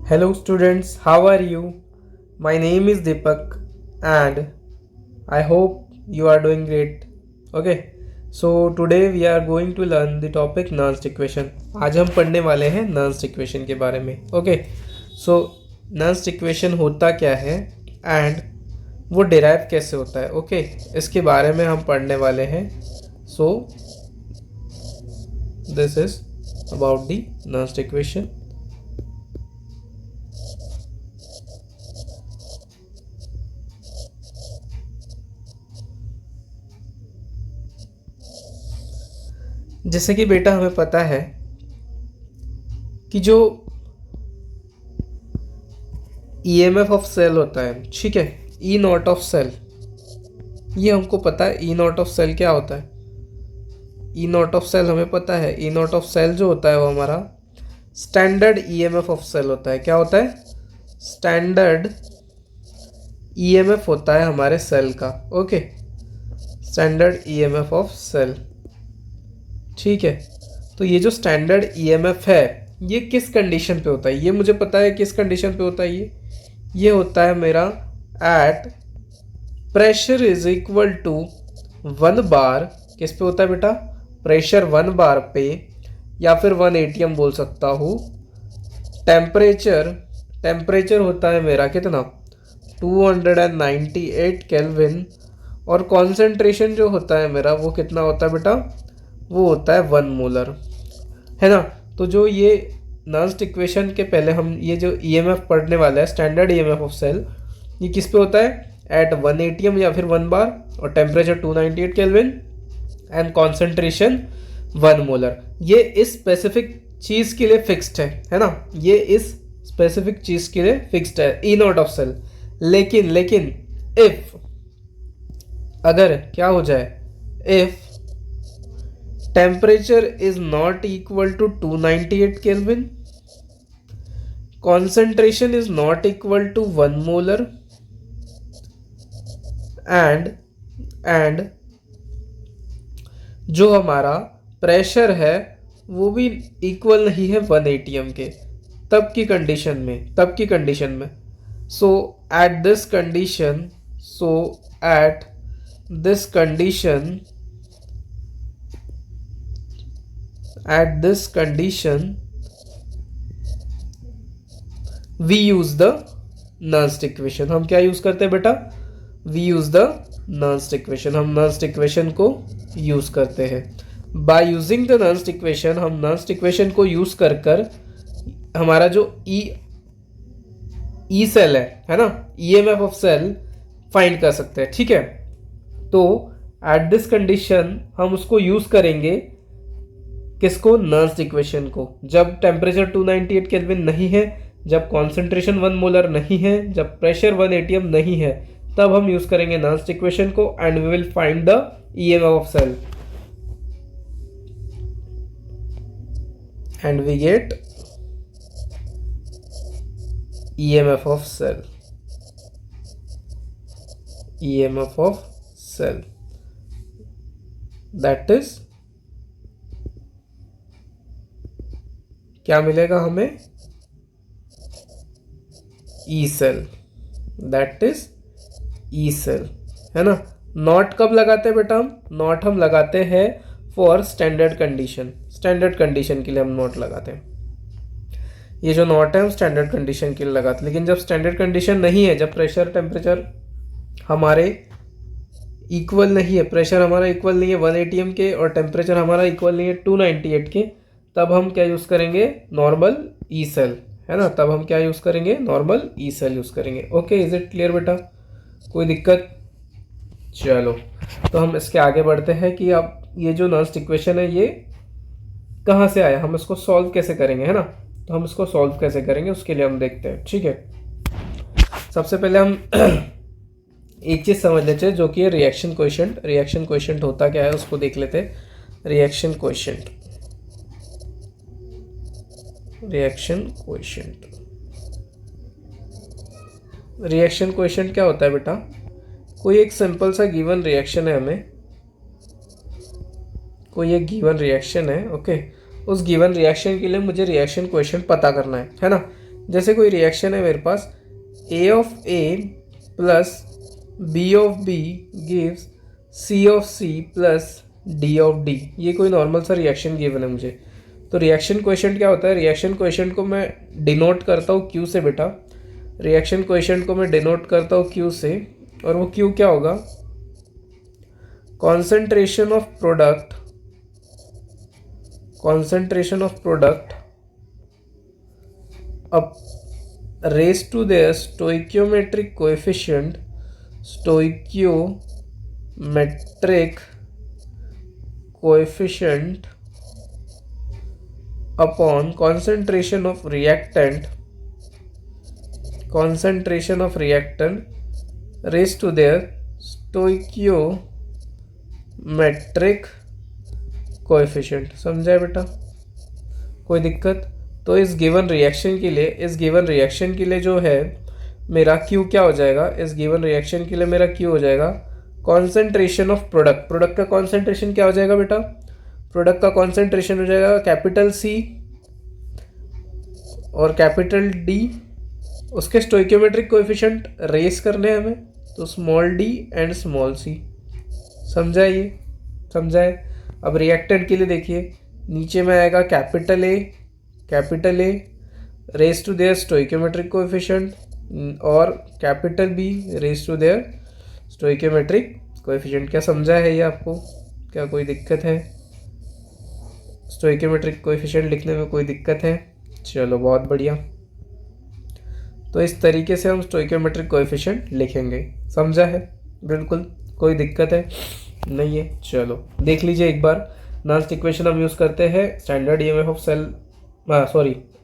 Hello students, how are you? My name is Deepak and I hope you are doing great. Okay, so today we are going to learn the topic Nernst equation. आज हम पढ़ने वाले हैं Nernst equation के बारे में. Okay, so Nernst equation होता क्या है and वो डिराइव कैसे होता है. Okay, इसके बारे में हम पढ़ने वाले हैं. So this is about the Nernst equation. जैसे कि बेटा हमें पता है कि जो ईएमएफ ऑफ सेल होता है, ठीक है, ई नॉट ऑफ सेल, ये हमको पता है. ई नॉट ऑफ सेल क्या होता है? ई नॉट ऑफ सेल हमें पता है. ई नॉट ऑफ सेल जो होता है वो हमारा स्टैंडर्ड ईएमएफ ऑफ सेल होता है. क्या होता है? स्टैंडर्ड ईएमएफ होता है हमारे सेल का. Okay, standard EMF of cell, ठीक है. तो ये जो स्टैंडर्ड ईएमएफ है ये किस कंडीशन पे होता है? ये मुझे पता है किस कंडीशन पे होता है. ये होता है मेरा at pressure is equal to 1 bar. किस पे होता है बेटा? प्रेशर 1 बार पे, या फिर 1 ATM बोल सकता हूँ. टेम्परेचर होता है मेरा कितना? 298 केल्विन. और कॉन्सेंट्रेशन जो होता है मेरा वो कितना होता है बेटा? वो होता है 1 मोलर, है ना. तो जो ये नर्स्ट इक्वेशन के पहले हम ये जो ईएमएफ पढ़ने वाला है, स्टैंडर्ड ईएमएफ ऑफ सेल, ये किस पे होता है? एट 1 ATM या फिर 1 बार, और temperature 298 kelvin and concentration 1 molar. ये इस स्पेसिफिक चीज़ के लिए फिक्स्ड है ना. ये इस स्पेसिफिक चीज़ के लिए फिक्स्ड है, ई नॉट ऑफ सेल. लेकिन इफ अगर क्या हो जाए, if temperature is not equal to 298 Kelvin, concentration is not equal to 1 molar, and जो हमारा प्रेशर है वो भी इक्वल नहीं है 1 ATM के, तब की कंडीशन में. So at this condition we use the Nernst equation. हम क्या यूज करते हैं बेटा? we use the Nernst equation. हम Nernst equation को यूज करते हैं. by using the Nernst equation, हम Nernst equation को यूज कर हमारा जो ई सेल है ना, ईएमएफ ऑफ सेल फाइंड कर सकते हैं. ठीक है, तो एट दिस कंडीशन हम उसको यूज करेंगे. किसको? नर्स्ट इक्वेशन को. जब टेम्परेचर 298 केल्विन नहीं है, जब कॉन्सेंट्रेशन 1 मोलर नहीं है, जब प्रेशर 1 ATM नहीं है, तब हम यूज करेंगे नर्स्ट इक्वेशन को and we will find the EMF of cell and we get EMF of cell. That is क्या मिलेगा हमें? E cell. That is E cell, है ना. नॉट कब लगाते हैं बेटा? हम लगाते हैं फॉर स्टैंडर्ड कंडीशन के लिए हम नॉट लगाते हैं. ये जो नॉट है हम स्टैंडर्ड कंडीशन के लिए लगाते हैं. लेकिन जब स्टैंडर्ड कंडीशन नहीं है, जब प्रेशर टेम्परेचर हमारे इक्वल नहीं है, प्रेशर हमारा इक्वल नहीं है 1 ATM के, और टेम्परेचर हमारा इक्वल नहीं है 298 के, तब हम क्या यूज़ करेंगे? नॉर्मल ई सेल, है ना. तब हम क्या यूज़ करेंगे? नॉर्मल ई सेल यूज़ करेंगे. ओके, इज इट क्लियर बेटा? कोई दिक्कत? चलो, तो हम इसके आगे बढ़ते हैं कि अब ये जो नर्स्ट इक्वेशन है ये कहाँ से आया, हम इसको सॉल्व कैसे करेंगे, है ना. तो हम इसको सॉल्व कैसे करेंगे उसके लिए हम देखते हैं. ठीक है, सबसे पहले हम एक चीज़ समझ लेते हैं जो कि है रिएक्शन कोएफिशिएंट होता क्या है उसको देख लेते हैं. रिएक्शन कोएफिशिएंट क्या होता है बेटा? कोई एक सिंपल सा गिवन रिएक्शन है, हमें कोई एक गिवन रिएक्शन है. ओके, उस गिवन रिएक्शन के लिए मुझे रिएक्शन कोएफिशिएंट पता करना है ना. जैसे कोई रिएक्शन है मेरे पास, A of A plus B of B gives C of C plus D of D. ये कोई नॉर्मल सा रिएक्शन गिवन है मुझे। तो रिएक्शन कोएफिशिएंट क्या होता है? रिएक्शन कोएफिशिएंट को मैं डिनोट करता हूँ क्यू से बेटा। रिएक्शन कोएफिशिएंट को मैं डिनोट करता हूँ क्यू से, और वो क्यू क्या होगा? Concentration of product, concentration of product अब raise to their stoichiometric coefficient, stoichiometric coefficient upon concentration of reactant, concentration of reactant raised to their stoichiometric coefficient। समझा है बेटा? कोई दिक्कत? तो इस गिवन रिएक्शन के लिए, इस गिवन रिएक्शन के लिए जो है मेरा Q क्या हो जाएगा? इस गिवन रिएक्शन के लिए मेरा Q हो जाएगा कॉन्सेंट्रेशन ऑफ प्रोडक्ट। प्रोडक्ट का कॉन्सेंट्रेशन क्या हो जाएगा बेटा? प्रोडक्ट का कॉन्सेंट्रेशन हो जाएगा कैपिटल सी और कैपिटल डी। उसके स्टोइकियोमेट्रिक कोएफिशिएंट रेस करने हैं हमें, तो small D and small C. समझा? ये समझा है? अब रिएक्टेंट के लिए देखिए, नीचे में आएगा capital A raise to their stoichiometric coefficient, और capital B raise to their stoichiometric coefficient. क्या समझा है ये आपको? क्या कोई दिक्कत है? स्टोइकियोमेट्रिक कोएफिशिएंट लिखने में कोई दिक्कत है? चलो बहुत बढ़िया। तो इस तरीके से हम स्टोइकियोमेट्रिक कोएफिशिएंट लिखेंगे। समझा है? बिल्कुल। कोई दिक्कत है? नहीं है। चलो देख लीजिए एक बार। नॉन्स्ट इक्वेशन हम यूज़ करते हैं स्टैंडर्ड ईएमएफ ऑफ सेल,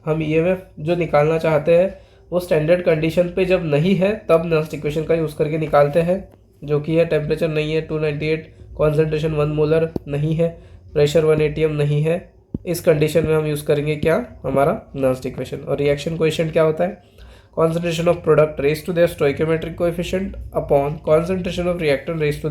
हम ईएमएफ जो निकालना चाहते हैं वो स्टैंडर्ड कंडीशन पे जब नहीं है तब नॉन्स्ट इक्वेशन का यूज़ करके निकालते हैं, जो कि है टेम्परेचर नहीं है 298, कॉन्सेंट्रेशन 1 मोलर नहीं है, प्रेशर 1 atm नहीं है। इस कंडीशन में हम यूज़ करेंगे क्या? हमारा नॉन्स्ट इक्वेशन। और रिएक्शन कोएफिशिएंट क्या होता है? Concentration of product raise to their stoichiometric coefficient upon concentration of reactant raise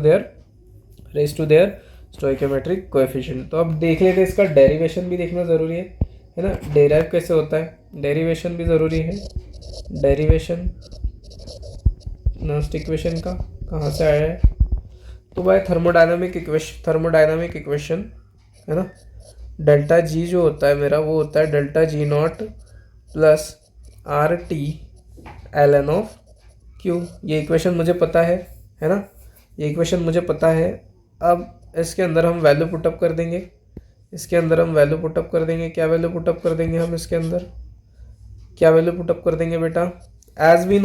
to their stoichiometric coefficient. तो अब देख लेते हैं, इसका डेरिवेशन भी देखना ज़रूरी है ना? डेराइव कैसे होता है, डेरिवेशन भी ज़रूरी है। डेरिवेशन नॉन्स्ट इक्वेशन का कहाँ से आया है? तो भाई थर्मोडायनामिक इक्वेशन है ना। डेल्टा जी जो होता है मेरा, वो होता है delta G not plus R T L N of Q. ये इक्वेशन मुझे पता है ना? ये इक्वेशन मुझे पता है। अब इसके अंदर हम वैल्यू पुटअप कर देंगे। क्या वैल्यू पुटअप कर देंगे हम इसके अंदर? क्या वैल्यू पुटअप कर देंगे बेटा? As we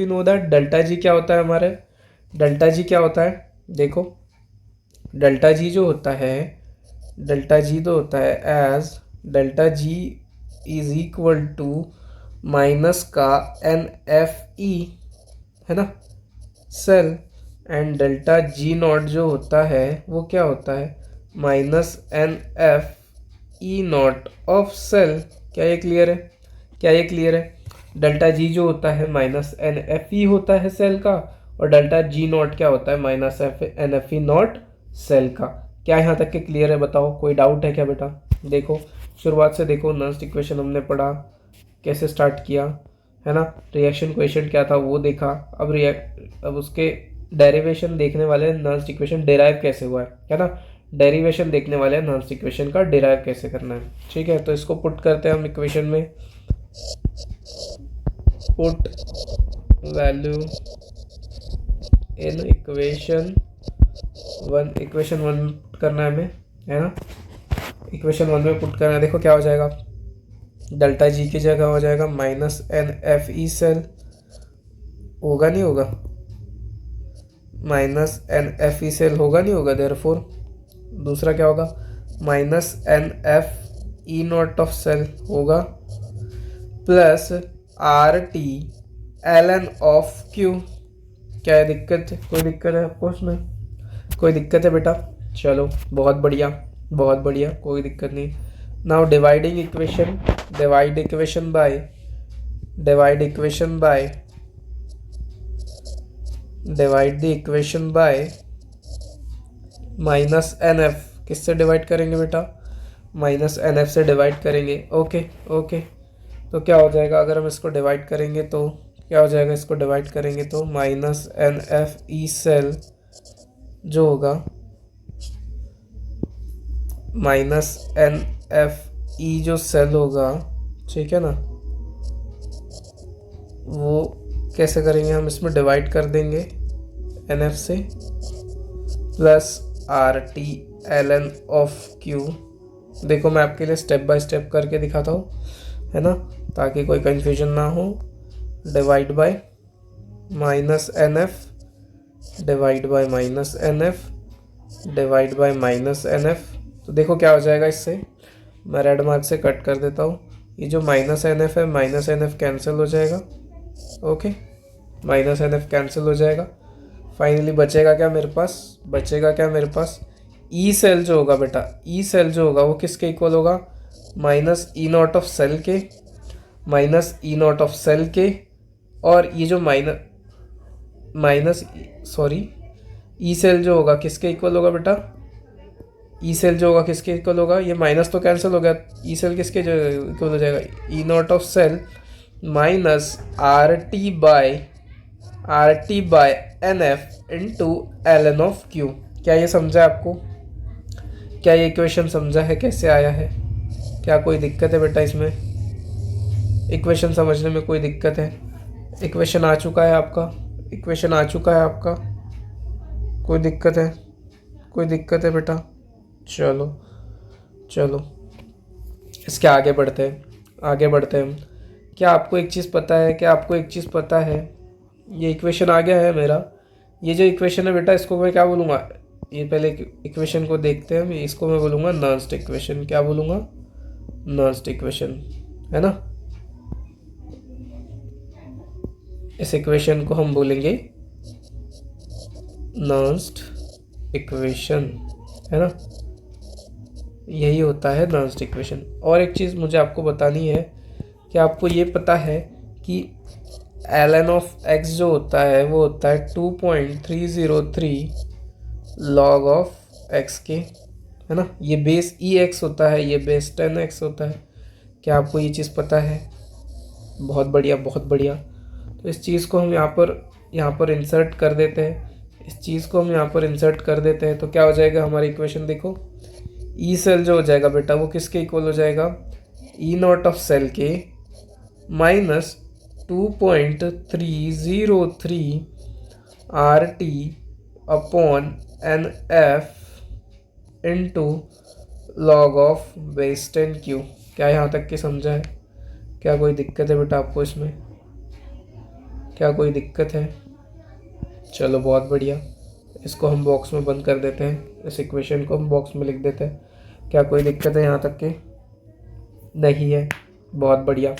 know that delta G क्या होता है हमारे? डेल्टा जी क्या होता है? देखो, डेल्टा जी जो होता है as delta G is equal to minus का एन एफ ई, है ना, cell, and delta G not जो होता है वो क्या होता है? Minus N F E not of cell. क्या ये क्लियर है? डेल्टा जी जो होता है माइनस एन एफ ई होता है सेल का, और डेल्टा जी नॉट क्या होता है? Minus N F E not cell का। क्या यहाँ तक के क्लियर है? बताओ, कोई डाउट है क्या बेटा? देखो शुरुआत से देखो, नॉन्स्ट इक्वेशन हमने पढ़ा, कैसे स्टार्ट किया, है ना। रिएक्शन कोएफिशिएंट क्या था वो देखा। अब उसके डेरिवेशन देखने वाले हैं, नॉन्स्ट इक्वेशन डेराइव कैसे हुआ है ना। डेरिवेशन देखने वाले हैं नॉन्स्ट इक्वेशन का डेराइव कैसे करना है। ठीक है, तो इसको पुट करते हैं हम इक्वेशन में। Put value in equation one करना है हमें, है ना। इक्वेशन 1 में पुट करना है। देखो क्या हो जाएगा? डेल्टा जी की जगह हो जाएगा minus N F E cell, होगा नहीं होगा? Minus N F E cell होगा नहीं होगा? देयरफॉर दूसरा क्या होगा? Minus N F E not of cell होगा, plus R T L N of Q. क्या है दिक्कत? कोई दिक्कत है आपको उसमें? कोई दिक्कत है बेटा? चलो बहुत बढ़िया, कोई दिक्कत नहीं। Now divide the equation by minus N F. किससे डिवाइड करेंगे बेटा? माइनस एन एफ से डिवाइड करेंगे। ओके, तो क्या हो जाएगा, अगर हम इसको डिवाइड करेंगे तो क्या हो जाएगा, इसको डिवाइड करेंगे तो minus N F E cell जो होगा, माइनस एन एफ ई जो सेल होगा, ठीक है ना, वो कैसे करेंगे हम, इसमें डिवाइड कर देंगे एन एफ से, plus R T L N of Q. देखो मैं आपके लिए स्टेप बाय स्टेप करके दिखाता हूँ, है ना, ताकि कोई कंफ्यूजन ना हो। Divide by minus N F divide by minus N F divide by minus N F. तो देखो क्या हो जाएगा, इससे मैं रेड मार्क से कट कर देता हूँ। ये जो माइनस एन एफ है, माइनस एन एफ कैंसिल हो जाएगा, okay, minus N F cancel हो जाएगा। फाइनली बचेगा क्या मेरे पास, बचेगा क्या मेरे पास, ई सेल जो होगा बेटा, ई सेल जो होगा वो किसके इक्वल होगा, minus E not of cell के, minus E not of cell के, और ये जो माइनस सॉरी ई सेल जो होगा किसके इक्वल होगा बेटा, ई सेल जो होगा किसके इक्वल होगा, ये माइनस तो कैंसिल हो गया, ई सेल किसके इक्वल हो जाएगा, E not of cell minus R T by N F into L N of Q. क्या ये समझा आपको, क्या ये इक्वेशन समझा है कैसे आया है, क्या कोई दिक्कत है बेटा इसमें, इक्वेशन समझने में कोई दिक्कत है, इक्वेशन आ चुका है आपका, इक्वेशन आ चुका है आपका, कोई दिक्कत है, कोई दिक्कत है बेटा, चलो चलो इसके आगे बढ़ते हैं, आगे बढ़ते हैं हम। क्या आपको एक चीज़ पता है, क्या आपको एक चीज़ पता है, ये इक्वेशन आ गया है मेरा, ये जो इक्वेशन है बेटा इसको मैं क्या बोलूँगा, ये पहले इक्वेशन को देखते हैं, इसको मैं बोलूँगा नर्स्ट इक्वेशन, क्या बोलूँगा, नर्स्ट इक्वेशन, है ना, इस इक्वेशन को हम बोलेंगे नर्स्ट इक्वेशन, है ना, यही होता है नर्स्ट इक्वेशन। और एक चीज़ मुझे आपको बतानी है कि आपको ये पता है कि ln ऑफ x जो होता है वो होता है 2.303 log ऑफ x के, है ना, ये बेस ex होता है, ये बेस 10x होता है। क्या आपको ये चीज़ पता है, बहुत बढ़िया बहुत बढ़िया। तो इस चीज़ को हम यहाँ पर इंसर्ट कर देते हैं, इस चीज़ को हम यहाँ पर इंसर्ट कर देते हैं, तो क्या हो जाएगा हमारी इक्वेशन, देखो ई सेल जो हो जाएगा बेटा वो किसके इक्वल हो जाएगा, ई नॉट ऑफ सेल के minus 2.303 R T upon N F into log of base 10 Q. क्या यहाँ तक के समझा है, क्या कोई दिक्कत है बेटा आपको इसमें, क्या कोई दिक्कत है, चलो बहुत बढ़िया, इसको हम बॉक्स में बंद कर देते हैं, इस इक्वेशन को हम बॉक्स में लिख देते हैं। क्या कोई दिक्कत है यहाँ तक के, नहीं है, बहुत बढ़िया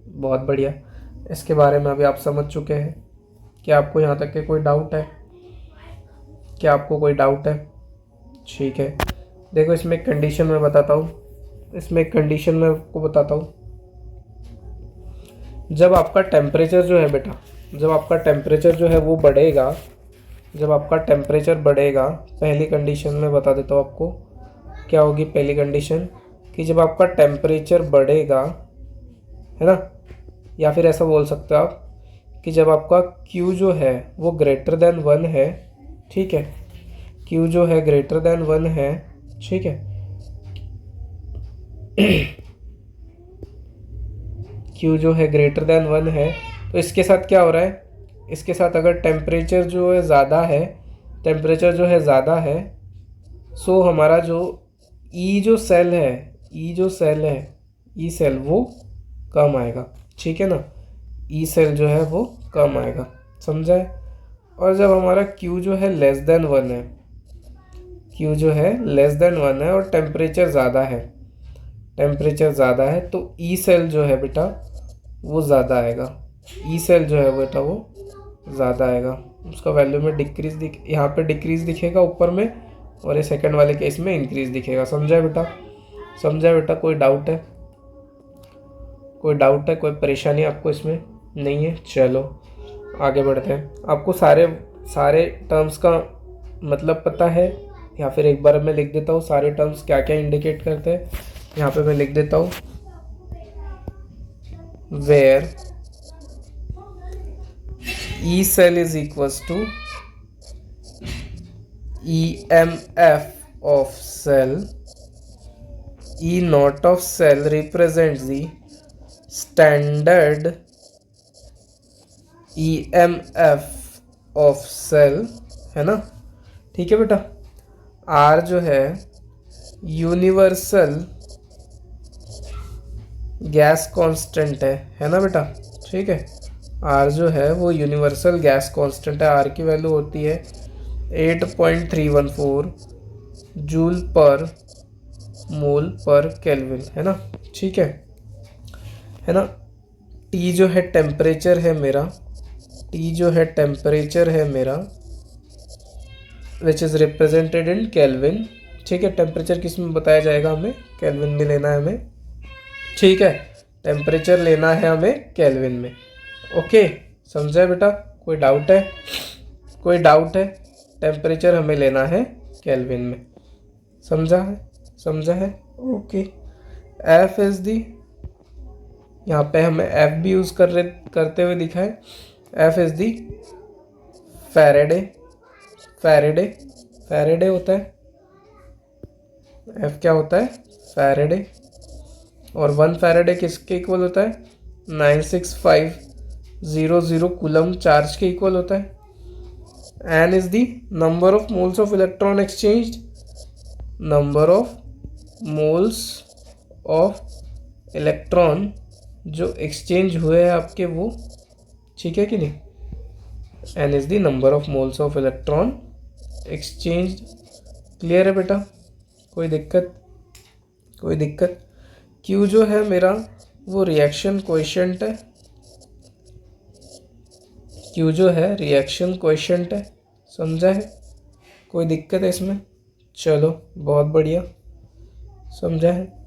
बहुत बढ़िया। इसके बारे में अभी आप समझ चुके हैं। क्या आपको यहाँ तक के कोई डाउट है, क्या आपको कोई डाउट है, ठीक है। देखो इसमें एक कंडीशन मैं बताता हूँ, इसमें एक कंडीशन मैं आपको बताता हूँ। जब आपका टेम्परेचर जो है बेटा, जब आपका टेम्परेचर जो है वो बढ़ेगा, जब आपका टेम्परेचर बढ़ेगा, पहली कंडीशन में बता देता हूँ आपको क्या होगी। पहली कंडीशन कि जब आपका टेम्परेचर बढ़ेगा, है ना, या फिर ऐसा बोल सकते हो आप कि जब आपका Q जो है वो ग्रेटर देन 1 है, ठीक है, Q जो है ग्रेटर देन 1 है, ठीक है, Q जो है ग्रेटर देन 1 है, तो इसके साथ क्या हो रहा है, इसके साथ अगर टेम्परेचर जो है ज़्यादा है, टेम्परेचर जो है ज़्यादा है, सो हमारा जो ई जो सेल है, ई जो सेल है, ई सेल वो कम आएगा, ठीक है ना, ई सेल जो है वो कम आएगा, समझा है। और जब हमारा Q जो है लेस देन 1 है, Q जो है लेस देन 1 है और टेम्परेचर ज़्यादा है, टेम्परेचर ज़्यादा है, तो ई सेल जो है बेटा वो ज़्यादा आएगा, ई सेल जो है बेटा वो ज़्यादा आएगा, उसका वैल्यू में डिक्रीज यहाँ पे डिक्रीज दिखेगा ऊपर में, और ये सेकंड वाले केस में इंक्रीज दिखेगा, समझा है बेटा, समझा है बेटा। कोई डाउट है, कोई डाउट है, कोई परेशानी आपको इसमें नहीं है, चलो आगे बढ़ते हैं। आपको सारे टर्म्स का मतलब पता है, या फिर एक बार मैं लिख देता हूँ सारे टर्म्स क्या क्या इंडिकेट करते हैं, यहाँ पे मैं लिख देता हूँ। where E cell is equals to EMF of cell. E naught of cell represents the standard EMF of cell, है ना। ठीक है बेटा। R जो है यूनिवर्सल गैस कांस्टेंट है ना बेटा। ठीक है, R जो है वो यूनिवर्सल गैस कांस्टेंट है। R की वैल्यू होती है 8.314 जूल पर मोल पर केल्विन, है ना। ठीक है ना। T जो है टेम्परेचर है मेरा, T जो है टेम्परेचर है मेरा, which is represented in kelvin. ठीक है, टेम्परेचर किस में बताया जाएगा, हमें केल्विन में लेना है हमें। ठीक है, टेम्परेचर लेना है हमें केल्विन में। ओके, समझा है बेटा? कोई डाउट है? कोई डाउट है? टेम्परेचर हमें लेना है केल्विन में। समझा है? समझा है? ओके। एफ इज दी, यहाँ पे हमें एफ भी यूज़ करते हुए दिखा है। F is the Faraday, Faraday होता है। एफ क्या होता है? फैरेडे। और 1 फैरेडे किसके इक्वल होता है? 96500 कूलम चार्ज के इक्वल होता है। N is the number of moles of electron exchanged, number of moles of electron जो एक्सचेंज हुए हैं आपके वो। ठीक है कि नहीं? N is the number of moles of electron exchange. Clear है बेटा? कोई दिक्कत? कोई दिक्कत? क्यू जो है मेरा वो रिएक्शन कोएफिशिएंट है। क्यू जो है रिएक्शन कोएफिशिएंट है। समझा है? कोई दिक्कत है इसमें? चलो बहुत बढ़िया, समझा है।